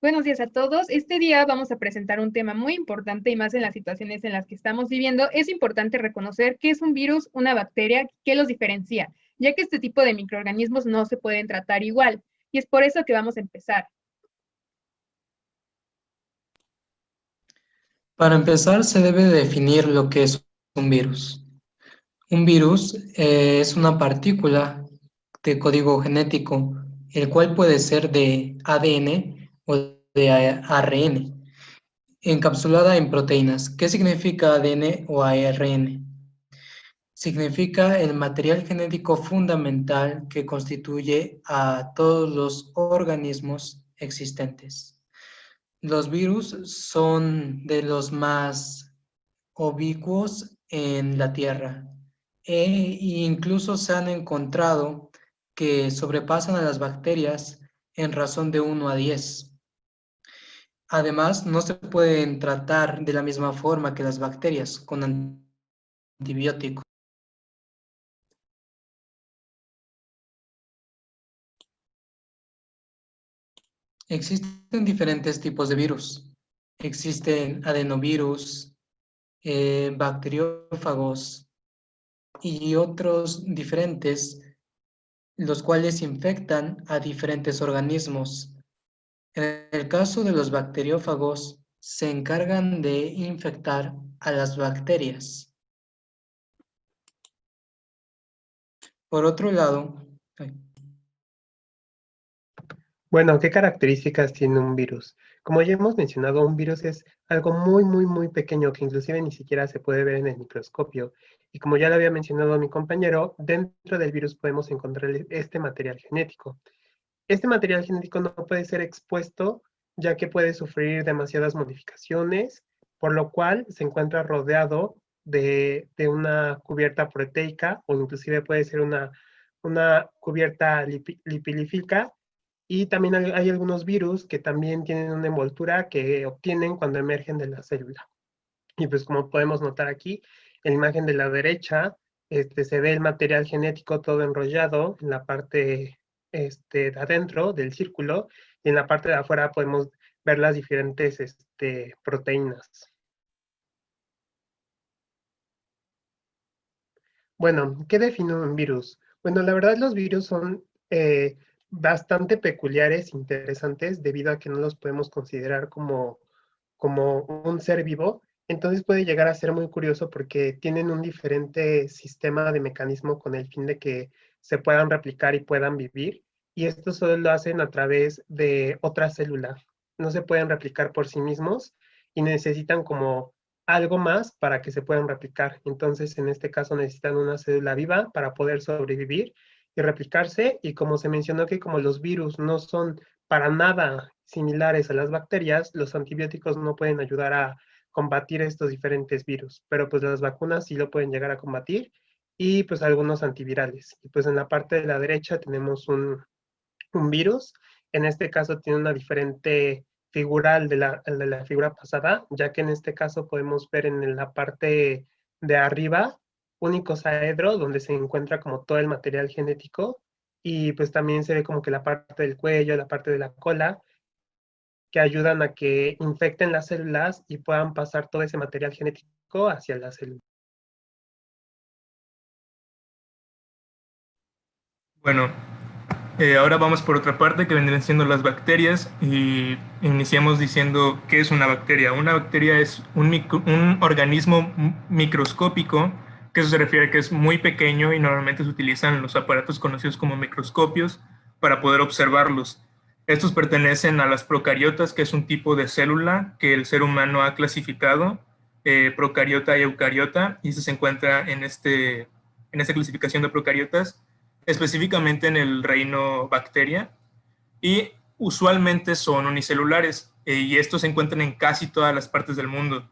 Buenos días a todos. Este día vamos a presentar un tema muy importante y más en las situaciones en las que estamos viviendo. Es importante reconocer qué es un virus, una bacteria, qué los diferencia, ya que este tipo de microorganismos no se pueden tratar igual. Y es por eso que vamos a empezar. Para empezar, se debe definir lo que es un virus. Un virus es una partícula de código genético, el cual puede ser de ADN o de ARN, encapsulada en proteínas. ¿Qué significa ADN o ARN? Significa el material genético fundamental que constituye a todos los organismos existentes. Los virus son de los más ubicuos en la Tierra e incluso se han encontrado que sobrepasan a las bacterias en razón de 1 a 10. Además, no se pueden tratar de la misma forma que las bacterias con antibióticos. Existen diferentes tipos de virus. Existen adenovirus, bacteriófagos y otros diferentes, los cuales infectan a diferentes organismos. En el caso de los bacteriófagos, se encargan de infectar a las bacterias. Por otro lado, Bueno, ¿qué características tiene un virus? Como ya hemos mencionado, un virus es algo muy pequeño que inclusive ni siquiera se puede ver en el microscopio. Y como ya lo había mencionado mi compañero, dentro del virus podemos encontrar este material genético. Este material genético no puede ser expuesto ya que puede sufrir demasiadas modificaciones, por lo cual se encuentra rodeado de una cubierta proteica o inclusive puede ser una cubierta lipídica. Y también hay algunos virus que también tienen una envoltura que obtienen cuando emergen de la célula. Y pues como podemos notar aquí, en la imagen de la derecha, se ve el material genético todo enrollado en la parte de adentro del círculo y en la parte de afuera podemos ver las diferentes proteínas. Bueno, ¿qué define un virus? Bueno, la verdad los virus son bastante peculiares, interesantes, debido a que no los podemos considerar como un ser vivo. Entonces puede llegar a ser muy curioso porque tienen un diferente sistema de mecanismo con el fin de que se puedan replicar y puedan vivir. Y esto solo lo hacen a través de otra célula. No se pueden replicar por sí mismos y necesitan como algo más para que se puedan replicar. Entonces, en este caso necesitan una célula viva para poder sobrevivir y replicarse. Y como se mencionó que como los virus no son para nada similares a las bacterias, los antibióticos no pueden ayudar a combatir estos diferentes virus, pero pues las vacunas sí lo pueden llegar a combatir y pues algunos antivirales. Y pues en la parte de la derecha tenemos un virus, en este caso tiene una diferente figura al de la figura pasada, ya que en este caso podemos ver en la parte de arriba un icosaedro donde se encuentra como todo el material genético y pues también se ve como que la parte del cuello, la parte de la cola, que ayudan a que infecten las células y puedan pasar todo ese material genético hacia la célula. Bueno, ahora vamos por otra parte que vendrían siendo las bacterias y iniciamos diciendo qué es una bacteria. Una bacteria es un organismo microscópico, que eso se refiere a que es muy pequeño y normalmente se utilizan los aparatos conocidos como microscopios para poder observarlos. Estos pertenecen a las procariotas, que es un tipo de célula que el ser humano ha clasificado, procariota y eucariota, y se encuentra en esta clasificación de procariotas específicamente en el reino bacteria, y usualmente son unicelulares, y estos se encuentran en casi todas las partes del mundo,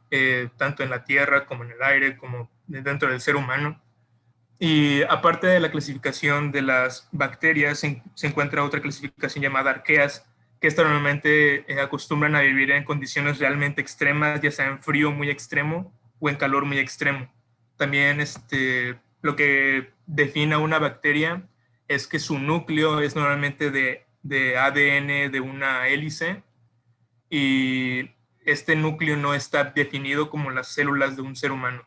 tanto en la tierra como en el aire, como dentro del ser humano. Y aparte de la clasificación de las bacterias, se encuentra otra clasificación llamada arqueas, que estas normalmente acostumbran a vivir en condiciones realmente extremas, ya sea en frío muy extremo o en calor muy extremo. También lo que define a una bacteria es que su núcleo es normalmente de ADN de una hélice, y este núcleo no está definido como las células de un ser humano.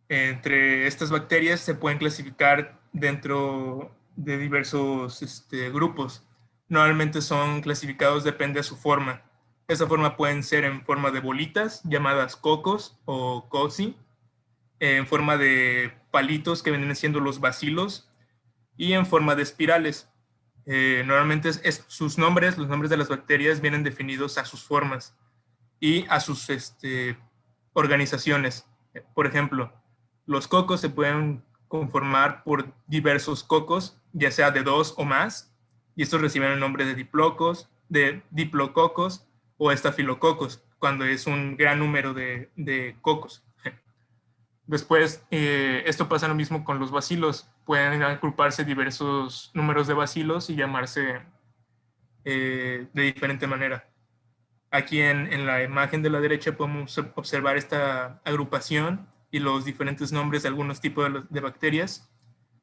Entre estas bacterias se pueden clasificar dentro de diversos grupos. Normalmente son clasificados, depende de su forma. Esa forma pueden ser en forma de bolitas, llamadas cocos o cocci, en forma de palitos, que vienen siendo los bacilos, y en forma de espirales. Normalmente sus nombres, los nombres de las bacterias, vienen definidos a sus formas y a sus organizaciones. Por ejemplo, los cocos se pueden conformar por diversos cocos, ya sea de 2 o más, y estos reciben el nombre de diplococos o estafilococos, cuando es un gran número de cocos. Después, esto pasa lo mismo con los bacilos. Pueden agruparse diversos números de bacilos y llamarse de diferente manera. Aquí en la imagen de la derecha podemos observar esta agrupación y los diferentes nombres de algunos tipos de bacterias.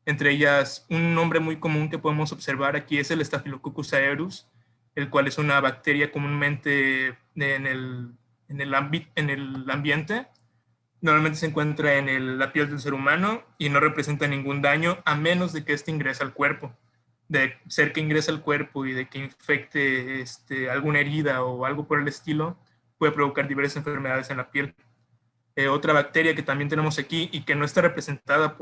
Entre ellas, un nombre muy común que podemos observar aquí es el Staphylococcus aureus, el cual es una bacteria comúnmente en el ambiente. Normalmente se encuentra en la piel del ser humano y no representa ningún daño a menos de que éste ingrese al cuerpo. De ser que ingrese al cuerpo y de que infecte alguna herida o algo por el estilo, puede provocar diversas enfermedades en la piel. Otra bacteria que también tenemos aquí y que no está representada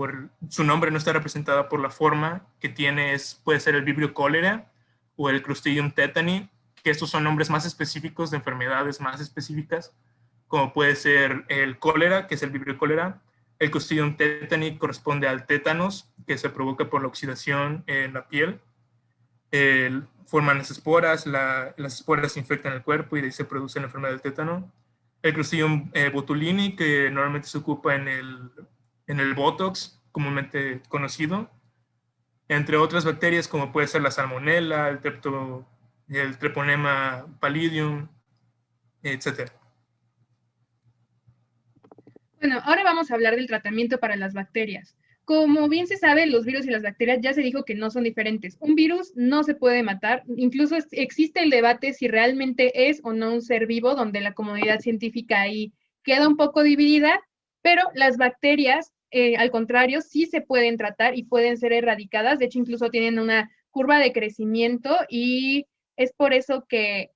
su nombre no está representada por la forma que tiene, puede ser el Vibrio cholera o el Clostridium tetani, que estos son nombres más específicos de enfermedades más específicas, como puede ser el cólera, que es el Vibrio cholera. El Clostridium tetani corresponde al tétanos, que se provoca por la oxidación en la piel. Forman las esporas, las esporas se infectan el cuerpo y de ahí se produce la enfermedad del tétano. El Clostridium botulini, que normalmente se ocupa en el Botox, comúnmente conocido, entre otras bacterias como puede ser la Salmonella, el Treponema pallidum, etc. Bueno, ahora vamos a hablar del tratamiento para las bacterias. Como bien se sabe, los virus y las bacterias ya se dijo que no son diferentes. Un virus no se puede matar, incluso existe el debate si realmente es o no un ser vivo, donde la comunidad científica ahí queda un poco dividida, pero las bacterias, al contrario, sí se pueden tratar y pueden ser erradicadas. De hecho, incluso tienen una curva de crecimiento y es por eso que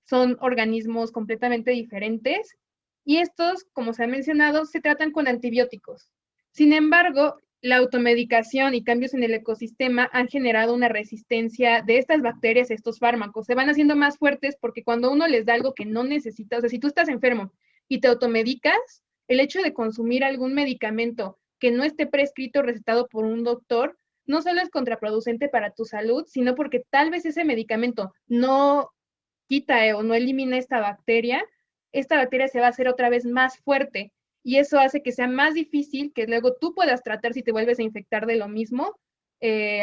son organismos completamente diferentes. Y estos, como se ha mencionado, se tratan con antibióticos. Sin embargo, la automedicación y cambios en el ecosistema han generado una resistencia de estas bacterias a estos fármacos. Se van haciendo más fuertes porque cuando uno les da algo que no necesita, o sea, si tú estás enfermo y te automedicas, el hecho de consumir algún medicamento que no esté prescrito o recetado por un doctor, no solo es contraproducente para tu salud, sino porque tal vez ese medicamento no quita o no elimina esta bacteria se va a hacer otra vez más fuerte y eso hace que sea más difícil que luego tú puedas tratar si te vuelves a infectar de lo mismo,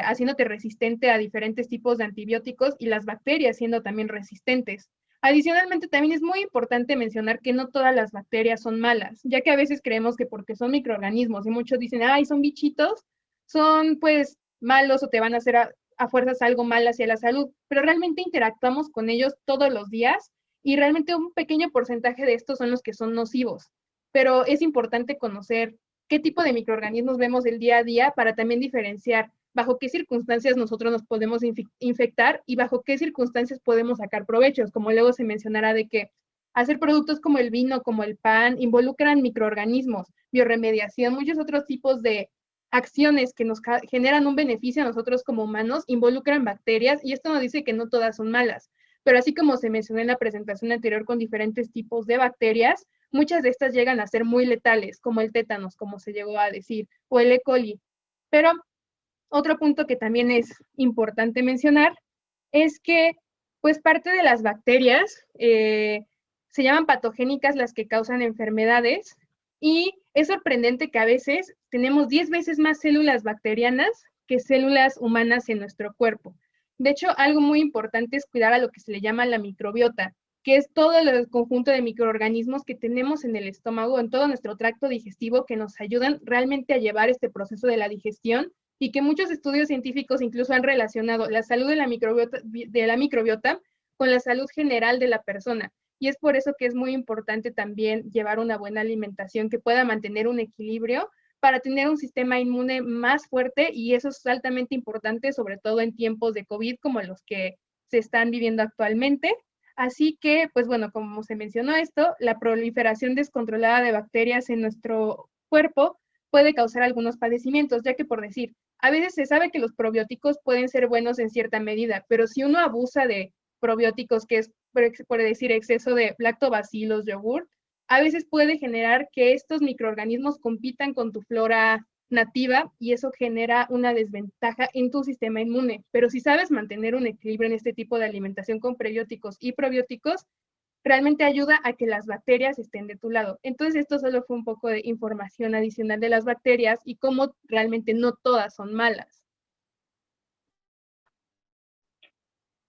haciéndote resistente a diferentes tipos de antibióticos y las bacterias siendo también resistentes. Adicionalmente, también es muy importante mencionar que no todas las bacterias son malas, ya que a veces creemos que porque son microorganismos y muchos dicen, ay, son bichitos, son pues malos o te van a hacer a fuerzas algo mal hacia la salud, pero realmente interactuamos con ellos todos los días y realmente un pequeño porcentaje de estos son los que son nocivos. Pero es importante conocer qué tipo de microorganismos vemos el día a día para también diferenciar bajo qué circunstancias nosotros nos podemos infectar y bajo qué circunstancias podemos sacar provechos, como luego se mencionará de que hacer productos como el vino, como el pan, involucran microorganismos, bioremediación, muchos otros tipos de acciones que nos generan un beneficio a nosotros como humanos, involucran bacterias y esto nos dice que no todas son malas. Pero así como se mencionó en la presentación anterior con diferentes tipos de bacterias, muchas de estas llegan a ser muy letales, como el tétanos, como se llegó a decir, o el E. coli. Pero otro punto que también es importante mencionar es que, pues, parte de las bacterias se llaman patogénicas las que causan enfermedades y es sorprendente que a veces tenemos 10 veces más células bacterianas que células humanas en nuestro cuerpo. De hecho, algo muy importante es cuidar a lo que se le llama la microbiota, que es todo el conjunto de microorganismos que tenemos en el estómago, en todo nuestro tracto digestivo, que nos ayudan realmente a llevar este proceso de la digestión y que muchos estudios científicos incluso han relacionado la salud de la microbiota con la salud general de la persona. Y es por eso que es muy importante también llevar una buena alimentación que pueda mantener un equilibrio para tener un sistema inmune más fuerte, y eso es altamente importante, sobre todo en tiempos de COVID como los que se están viviendo actualmente. Así que, pues bueno, como se mencionó esto, la proliferación descontrolada de bacterias en nuestro cuerpo puede causar algunos padecimientos, ya que por decir, a veces se sabe que los probióticos pueden ser buenos en cierta medida, pero si uno abusa de probióticos, que es por decir exceso de lactobacilos, yogur, a veces puede generar que estos microorganismos compitan con tu flora nativa y eso genera una desventaja en tu sistema inmune. Pero si sabes mantener un equilibrio en este tipo de alimentación con prebióticos y probióticos, realmente ayuda a que las bacterias estén de tu lado. Entonces, esto solo fue un poco de información adicional de las bacterias y cómo realmente no todas son malas.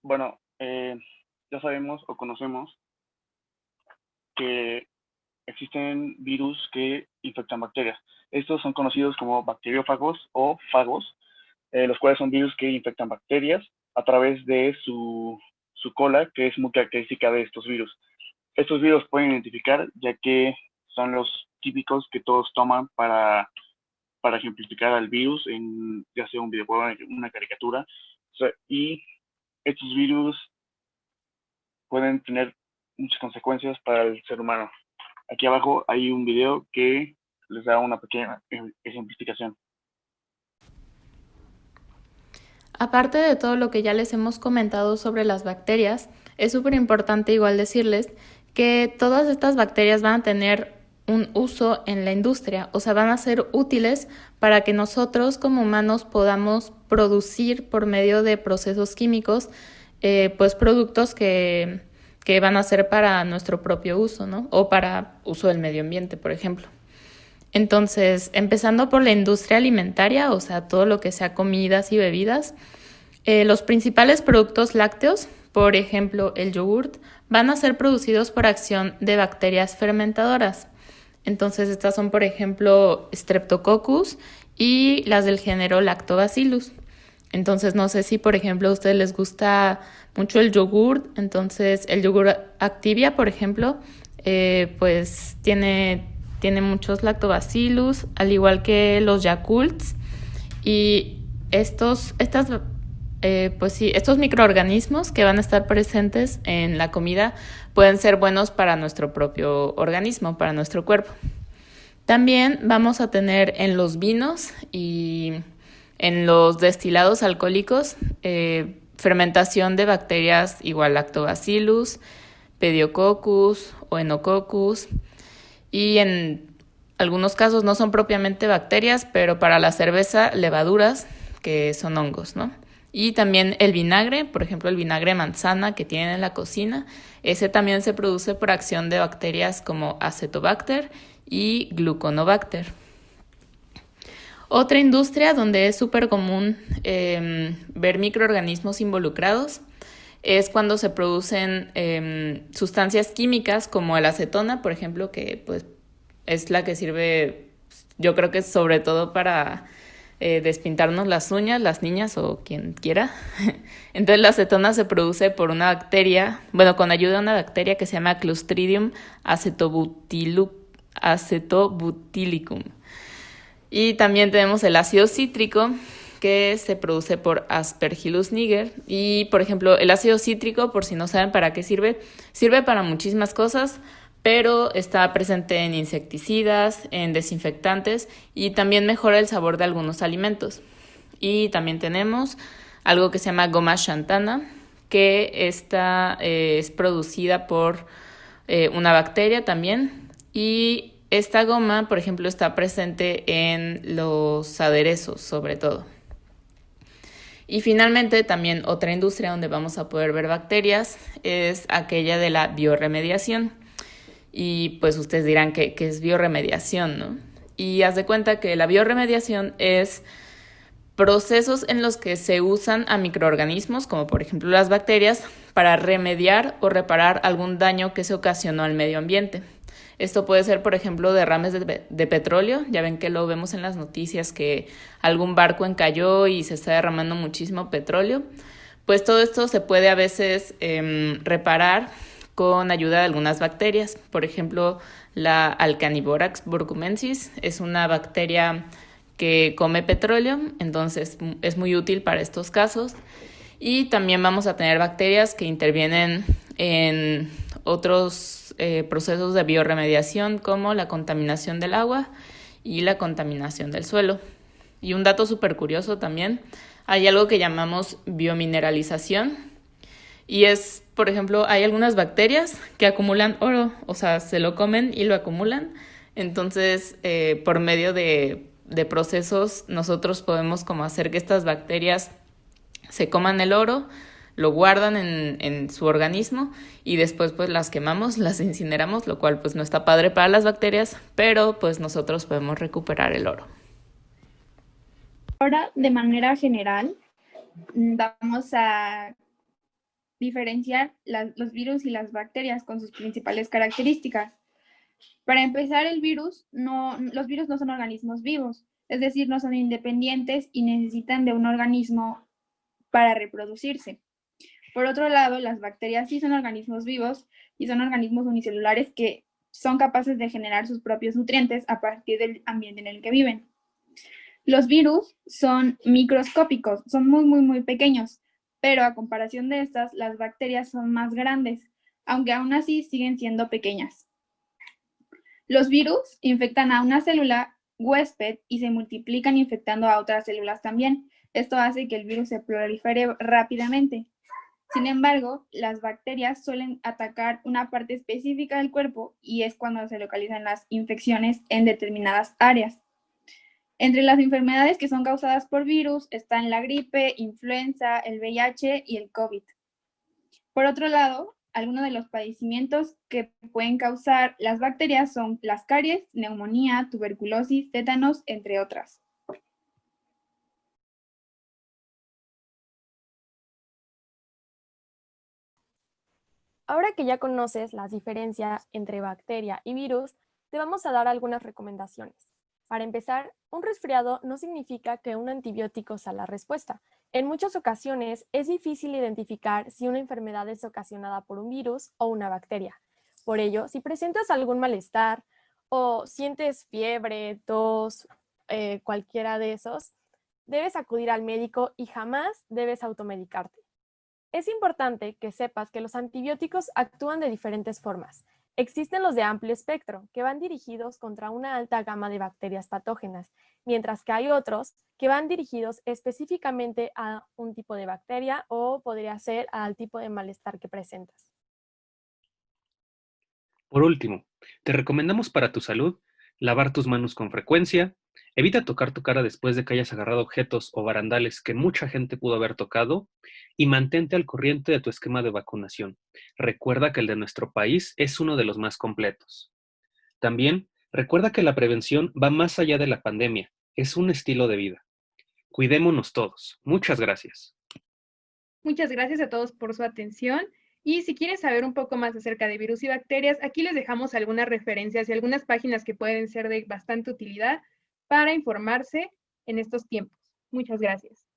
Bueno, ya sabemos o conocemos que existen virus que infectan bacterias. Estos son conocidos como bacteriófagos o fagos, los cuales son virus que infectan bacterias a través de su cola, que es muy característica de estos virus. Estos virus pueden identificar, ya que son los típicos que todos toman para ejemplificar al virus en ya sea un videojuego, una caricatura. Y estos virus pueden tener muchas consecuencias para el ser humano. Aquí abajo hay un video que les da una pequeña ejemplificación. Aparte de todo lo que ya les hemos comentado sobre las bacterias, es súper importante igual decirles que todas estas bacterias van a tener un uso en la industria, o sea, van a ser útiles para que nosotros como humanos podamos producir por medio de procesos químicos, pues productos que van a ser para nuestro propio uso, ¿no? O para uso del medio ambiente, por ejemplo. Entonces, empezando por la industria alimentaria, o sea, todo lo que sea comidas y bebidas, los principales productos lácteos, por ejemplo, el yogurt, van a ser producidos por acción de bacterias fermentadoras. Entonces, estas son, por ejemplo, Streptococcus y las del género Lactobacillus. Entonces, no sé si, por ejemplo, a ustedes les gusta mucho el yogurt. Entonces, el yogur Activia, por ejemplo, pues tiene muchos lactobacillus, al igual que los Yakults. Y estos microorganismos que van a estar presentes en la comida pueden ser buenos para nuestro propio organismo, para nuestro cuerpo. También vamos a tener en los vinos y en los destilados alcohólicos fermentación de bacterias igual Lactobacillus, Pediococcus o Enococcus, y en algunos casos no son propiamente bacterias, pero para la cerveza levaduras, que son hongos, ¿no? Y también el vinagre, por ejemplo el vinagre manzana que tienen en la cocina, ese también se produce por acción de bacterias como Acetobacter y Gluconobacter. Otra industria donde es súper común ver microorganismos involucrados es cuando se producen sustancias químicas como la acetona, por ejemplo, que pues es la que sirve, yo creo que sobre todo para despintarnos las uñas, las niñas o quien quiera. Entonces la acetona se produce por una bacteria, con ayuda de una bacteria que se llama Clostridium acetobutylicum. Y también tenemos el ácido cítrico, que se produce por Aspergillus niger. Y, por ejemplo, el ácido cítrico, por si no saben para qué sirve para muchísimas cosas, pero está presente en insecticidas, en desinfectantes y también mejora el sabor de algunos alimentos. Y también tenemos algo que se llama goma xanthana, que esta es producida por una bacteria también, y esta goma, por ejemplo, está presente en los aderezos, sobre todo. Y finalmente, también otra industria donde vamos a poder ver bacterias es aquella de la bioremediación. Y pues ustedes dirán que es bioremediación, ¿no? Y haz de cuenta que la bioremediación es procesos en los que se usan a microorganismos, como por ejemplo las bacterias, para remediar o reparar algún daño que se ocasionó al medio ambiente. Esto puede ser, por ejemplo, derrames de petróleo. Ya ven que lo vemos en las noticias que algún barco encalló y se está derramando muchísimo petróleo. Pues todo esto se puede a veces reparar con ayuda de algunas bacterias. Por ejemplo, la Alcaniborax burcumensis es una bacteria que come petróleo, entonces es muy útil para estos casos. Y también vamos a tener bacterias que intervienen en otros procesos de biorremediación, como la contaminación del agua y la contaminación del suelo. Y un dato súper curioso también, hay algo que llamamos biomineralización, y es, por ejemplo, hay algunas bacterias que acumulan oro, o sea, se lo comen y lo acumulan. Entonces, por medio de procesos, nosotros podemos como hacer que estas bacterias se coman el oro, lo guardan en su organismo y después pues las quemamos, las incineramos, lo cual pues no está padre para las bacterias, pero pues nosotros podemos recuperar el oro. Ahora, de manera general, vamos a diferenciar los virus y las bacterias con sus principales características. Para empezar, los virus no son organismos vivos, es decir, no son independientes y necesitan de un organismo para reproducirse. Por otro lado, las bacterias sí son organismos vivos y son organismos unicelulares que son capaces de generar sus propios nutrientes a partir del ambiente en el que viven. Los virus son microscópicos, son muy pequeños, pero a comparación de estas, las bacterias son más grandes, aunque aún así siguen siendo pequeñas. Los virus infectan a una célula huésped y se multiplican infectando a otras células también. Esto hace que el virus se prolifere rápidamente. Sin embargo, las bacterias suelen atacar una parte específica del cuerpo y es cuando se localizan las infecciones en determinadas áreas. Entre las enfermedades que son causadas por virus están la gripe, influenza, el VIH y el COVID. Por otro lado, algunos de los padecimientos que pueden causar las bacterias son las caries, neumonía, tuberculosis, tétanos, entre otras. Ahora que ya conoces las diferencias entre bacteria y virus, te vamos a dar algunas recomendaciones. Para empezar, un resfriado no significa que un antibiótico sea la respuesta. En muchas ocasiones es difícil identificar si una enfermedad es ocasionada por un virus o una bacteria. Por ello, si presentas algún malestar o sientes fiebre, tos, cualquiera de esos, debes acudir al médico y jamás debes automedicarte. Es importante que sepas que los antibióticos actúan de diferentes formas. Existen los de amplio espectro, que van dirigidos contra una alta gama de bacterias patógenas, mientras que hay otros que van dirigidos específicamente a un tipo de bacteria o podría ser al tipo de malestar que presentas. Por último, te recomendamos para tu salud lavar tus manos con frecuencia, evita tocar tu cara después de que hayas agarrado objetos o barandales que mucha gente pudo haber tocado y mantente al corriente de tu esquema de vacunación. Recuerda que el de nuestro país es uno de los más completos. También, recuerda que la prevención va más allá de la pandemia, es un estilo de vida. Cuidémonos todos. Muchas gracias. Muchas gracias a todos por su atención. Y si quieren saber un poco más acerca de virus y bacterias, aquí les dejamos algunas referencias y algunas páginas que pueden ser de bastante utilidad para informarse en estos tiempos. Muchas gracias.